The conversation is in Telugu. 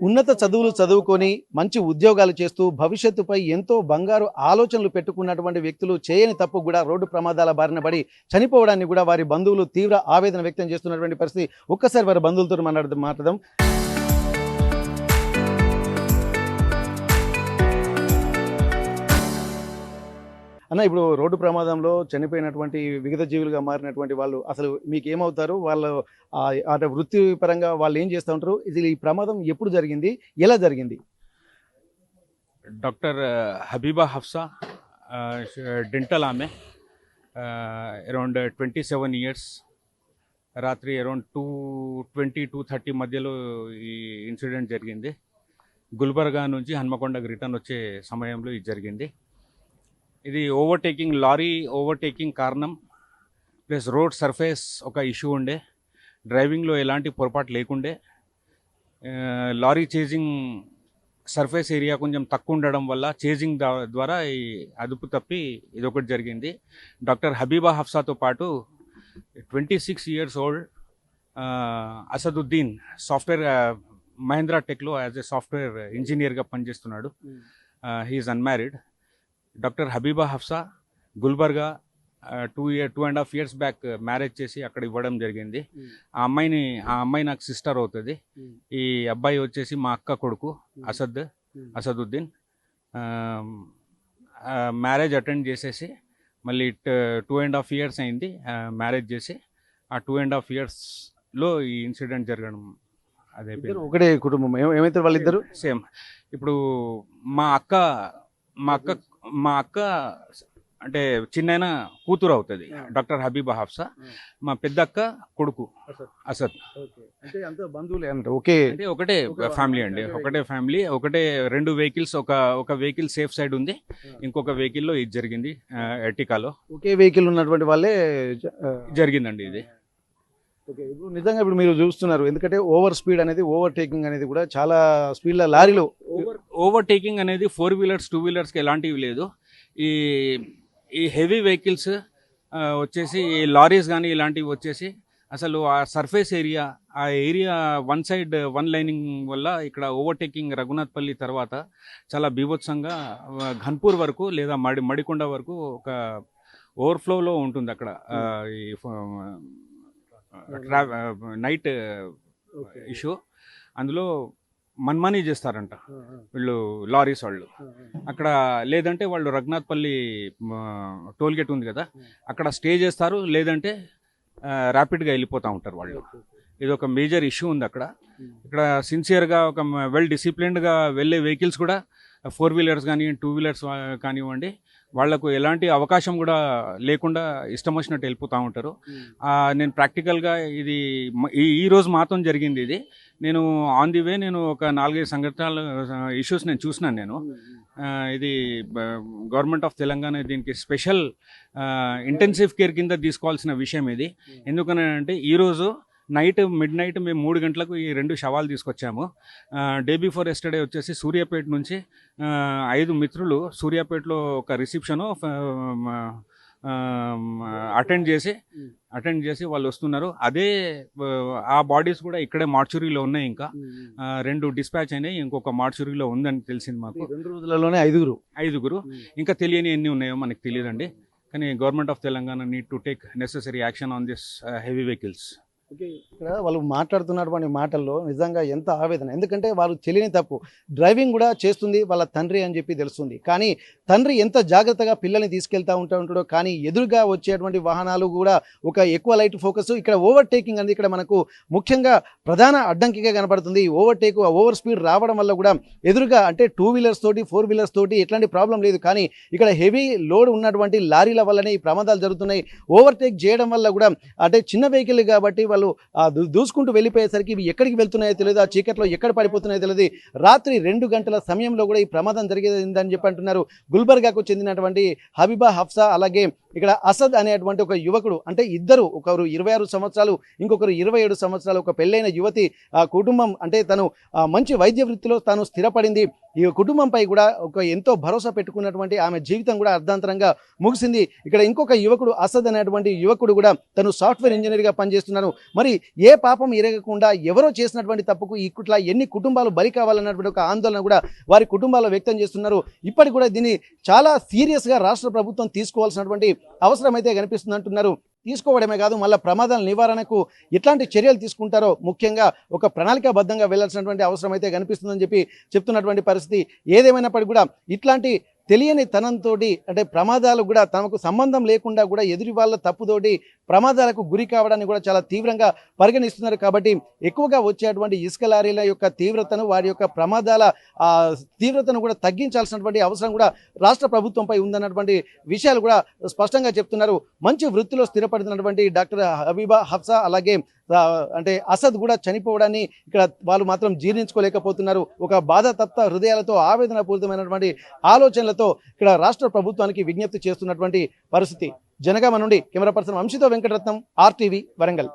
ఉన్నత చదువులు చదువుకొని మంచి ఉద్యోగాలు చేస్తూ భవిష్యత్తుపై ఎంతో బంగారు ఆలోచనలు పెట్టుకున్నటువంటి వ్యక్తులు చేయని తప్పు కూడా రోడ్డు ప్రమాదాల బారిన పడి చనిపోవడాన్ని కూడా వారి బంధువులు తీవ్ర ఆవేదన వ్యక్తం చేస్తున్నటువంటి పరిస్థితి. ఒక్కసారి వారి బంధువులతో మాట్లాడదాం. అన్న, ఇప్పుడు రోడ్డు ప్రమాదంలో చనిపోయినటువంటి విగత జీవులుగా మారినటువంటి వాళ్ళు అసలు మీకు ఏమవుతారు? వాళ్ళు అంటే వృత్తిపరంగా వాళ్ళు ఏం చేస్తూ ఉంటారు? ఇది ఈ ప్రమాదం ఎప్పుడు జరిగింది, ఎలా జరిగింది? डॉक्टर हबीबा हफ्सा डेंटल आमे అరౌండ్ 27 ఇయర్స్ రాత్రి అరౌండ్ 2:20-2:30 మధ్యలో ఈ ఇన్సిడెంట్ జరిగింది. గుల్బర్గా నుంచి హన్మకొండకు రిటర్న్ వచ్చే సమయంలో ఇది జరిగింది. ఇది లారీ ఓవర్టేకింగ్ కారణం ప్లస్ రోడ్ సర్ఫేస్ ఒక ఇష్యూ ఉండే, డ్రైవింగ్లో ఎలాంటి పొరపాటు లేకుండే, లారీ చేజింగ్ సర్ఫేస్ ఏరియా కొంచెం తక్కువ ఉండడం వల్ల చేజింగ్ ద్వారా ఈ అదుపు తప్పి ఇదొకటి జరిగింది. డాక్టర్ హబీబా హఫ్సాతో పాటు 26 years old Asaduddin software Mahindra టెక్లో యాజ్ ఎ సాఫ్ట్వేర్ ఇంజనీర్గా పనిచేస్తున్నాడు. He is unmarried. Doctor Habiba Hafsa Gulbarga 2.5 years back marriage చేసి అక్కడ ఇవ్వడం జరిగింది. ఆ అమ్మాయి నాకు సిస్టర్ అవుతుంది. ఈ అబ్బాయి వచ్చేసి మా అక్క కొడుకు అసదుద్దీన్. మ్యారేజ్ అటెండ్ చేసేసి మళ్ళీ 2.5 ఇయర్స్ అయింది మ్యారేజ్ చేసి. ఆ 2.5 ఇయర్స్లో ఈ ఇన్సిడెంట్ జరగడం అదే ఒకటే కుటుంబం. ఏమైతే వాళ్ళిద్దరు సేమ్. ఇప్పుడు మా అక్క అంటే చిన్న కూతురు అవుతుంది డాక్టర్ హబీబా హఫ్సా. మా పెద్ద అక్క కొడుకు అసద్. అంటే అంత బంధువులే అంటే ఒకటే ఫ్యామిలీ అండి. ఒకటే ఫ్యామిలీ, ఒకటే 2 వెహికల్స్. ఒక వెహికల్ సేఫ్ సైడ్ ఉంది, ఇంకొక వెహికల్లో ఇది జరిగింది ఎర్టికాలో. ఒకే వెహికల్ ఉన్నటువంటి వాళ్ళే జరిగిందండి ఇది. ఇప్పుడు నిజంగా ఇప్పుడు మీరు చూస్తున్నారు, ఎందుకంటే ఓవర్ స్పీడ్ అనేది, ఓవర్టేకింగ్ అనేది కూడా చాలా స్పీడ్లో లారీలో ఓవర్టేకింగ్ అనేది 4 వీలర్స్ 2 వీలర్స్కి ఎలాంటివి లేదు. ఈ హెవీ వెహికల్స్ వచ్చేసి లారీస్ కానీ ఇలాంటివి వచ్చేసి అసలు ఆ సర్ఫేస్ ఏరియా, ఆ ఏరియా వన్ లైనింగ్ వల్ల ఇక్కడ ఓవర్టేకింగ్ రఘునాథ్పల్లి తర్వాత చాలా బీభత్సంగా ఘన్పూర్ వరకు లేదా మడికొండ వరకు ఒక ఓవర్ఫ్లోలో ఉంటుంది అక్కడ. ఈ నైట్ ఇష్యూ అందులో మన్మానీ చేస్తారంట వీళ్ళు, లారీస్ వాళ్ళు. అక్కడ లేదంటే వాళ్ళు రఘునాథ్పల్లి టోల్గేట్ ఉంది కదా, అక్కడ స్టే చేస్తారు, లేదంటే ర్యాపిడ్గా వెళ్ళిపోతూ ఉంటారు వాళ్ళు. ఇది ఒక మేజర్ ఇష్యూ ఉంది అక్కడ. ఇక్కడ సిన్సియర్గా ఒక వెల్ డిసిప్లిన్డ్గా వెళ్ళే వెహికల్స్ కూడా 4 వీలర్స్ కానీ 2 వీలర్స్ కానివ్వండి, వాళ్లకు ఎలాంటి అవకాశం కూడా లేకుండా ఇష్టం వచ్చినట్టు వెళ్ళిపోతూ ఉంటారు. నేను ప్రాక్టికల్గా ఇది ఈ రోజు మాత్రం జరిగింది ఇది. నేను ఆన్ ది వే నేను ఒక 4-5 సంఘటనల ఇష్యూస్ నేను చూసినాను నేను. ఇది గవర్నమెంట్ ఆఫ్ తెలంగాణ దీనికి స్పెషల్ ఇంటెన్సివ్ కేర్ కింద తీసుకోవాల్సిన విషయం ఇది. ఎందుకనంటే ఈరోజు మిడ్ నైట్ మేము 3 గంటలకు ఈ 2 శవాలు తీసుకొచ్చాము. డే బిఫోర్ ఎస్టర్డే వచ్చేసి సూర్యాపేట నుంచి 5 మిత్రులు సూర్యాపేటలో ఒక రిసెప్షను అటెండ్ చేసి వాళ్ళు వస్తున్నారు. ఆ బాడీస్ కూడా ఇక్కడే మార్చురీలో ఉన్నాయి. ఇంకా 2 డిస్పాచ్ అయినాయి, ఇంకొక మార్చురీలో ఉందని తెలిసింది మాకు. 2 రోజులలోనే 5గురు. ఇంకా తెలియని ఎన్ని ఉన్నాయో మనకు తెలియదండి. కానీ government of Telangana need to take necessary action on this heavy vehicles. ఇక్కడ వాళ్ళు మాట్లాడుతున్నటువంటి మాటల్లో నిజంగా ఎంత ఆవేదన. ఎందుకంటే వాళ్ళు తెలియని తప్పు, డ్రైవింగ్ కూడా చేస్తుంది వాళ్ళ తండ్రి అని చెప్పి తెలుస్తుంది. కానీ తండ్రి ఎంత జాగ్రత్తగా పిల్లల్ని తీసుకెళ్తూ ఉంటాడో, కానీ ఎదురుగా వచ్చేటువంటి వాహనాలు కూడా ఒక ఎక్కువ లైట్ ఫోకస్. ఇక్కడ ఓవర్టేకింగ్ అనేది ఇక్కడ మనకు ముఖ్యంగా ప్రధాన అడ్డంకిగా కనపడుతుంది. ఓవర్ స్పీడ్ రావడం వల్ల కూడా ఎదురుగా అంటే 2 వీలర్స్ తోటి 4 వీలర్స్ తోటి ఎట్లాంటి ప్రాబ్లం లేదు, కానీ ఇక్కడ హెవీ లోడ్ ఉన్నటువంటి లారీల వల్లనే ఈ ప్రమాదాలు జరుగుతున్నాయి. ఓవర్టేక్ చేయడం వల్ల కూడా అంటే చిన్న వెహికల్ కాబట్టి వాళ్ళు దూసుకుంటూ వెళ్ళిపోయేసరికి ఇవి ఎక్కడికి వెళ్తున్నాయో తెలియదు, ఆ చీకట్లో ఎక్కడ పడిపోతున్నాయో తెలియదు. రాత్రి 2 గంటల సమయంలో కూడా ఈ ప్రమాదం జరిగిందని చెప్పి అంటున్నారు. గుల్బర్గాకు చెందినటువంటి హబీబా హఫ్సా, అలాగే ఇక్కడ అసద్ అనేటువంటి ఒక యువకుడు, అంటే ఇద్దరు, ఒకరు 26 సంవత్సరాలు, ఇంకొకరు 27 సంవత్సరాలు, ఒక పెళ్ళైన యువతి. ఆ కుటుంబం అంటే తను మంచి వైద్య వృత్తిలో తాను స్థిరపడింది. ఈ కుటుంబంపై కూడా ఒక ఎంతో భరోసా పెట్టుకున్నటువంటి ఆమె జీవితం కూడా అర్ధాంతరంగా ముగిసింది. ఇక్కడ ఇంకొక యువకుడు అసద్ అనేటువంటి యువకుడు కూడా తను సాఫ్ట్వేర్ ఇంజనీర్గా పనిచేస్తున్నాను. మరి ఏ పాపం ఎరగకుండా ఎవరో చేసినటువంటి తప్పుకు ఇట్లా ఎన్ని కుటుంబాలు బలి కావాలన్నటువంటి ఒక ఆందోళన కూడా వారి కుటుంబాల్లో వ్యక్తం చేస్తున్నారు. ఇప్పటికి కూడా దీన్ని చాలా సీరియస్గా రాష్ట్ర ప్రభుత్వం తీసుకోవాల్సినటువంటి అవసరం అయితే కనిపిస్తుంది అంటున్నారు. తీసుకోవడమే కాదు, మళ్ళీ ప్రమాదాల నివారణకు ఎట్లాంటి చర్యలు తీసుకుంటారో ముఖ్యంగా ఒక ప్రణాళికాబద్ధంగా వెళ్లాల్సినటువంటి అవసరం అయితే కనిపిస్తుందని చెప్పి చెప్తున్నటువంటి పరిస్థితి. ఏదేమైనప్పటికీ కూడా ఇట్లాంటి తెలియని తనంతోటి అంటే ప్రమాదాలు కూడా తమకు సంబంధం లేకుండా కూడా ఎదుటి వాళ్ళ తప్పుతోటి ప్రమాదాలకు గురి కావడాన్ని కూడా చాలా తీవ్రంగా పరిగణిస్తున్నారు. కాబట్టి ఎక్కువగా వచ్చేటువంటి ఇసుక లారీల యొక్క తీవ్రతను, వారి యొక్క ప్రమాదాల తీవ్రతను కూడా తగ్గించాల్సినటువంటి అవసరం కూడా రాష్ట్ర ప్రభుత్వంపై ఉందన్నటువంటి విషయాలు కూడా స్పష్టంగా చెప్తున్నారు. మంచి వృత్తిలో స్థిరపడుతున్నటువంటి డాక్టర్ హబీబా హఫ్సా అలాగే అంటే అసద్ కూడా చనిపోవడాన్ని ఇక్కడ వాళ్ళు మాత్రం జీర్ణించుకోలేకపోతున్నారు. ఒక బాధ తప్త హృదయాలతో ఆవేదన పూరితమైనటువంటి ఆలోచనలతో ఇక్కడ రాష్ట్ర ప్రభుత్వానికి విజ్ఞప్తి చేస్తున్నటువంటి పరిస్థితి. జనగామ నుండి కెమెరా పర్సన్ వంశీతో వెంకటరత్నం, RTV వరంగల్.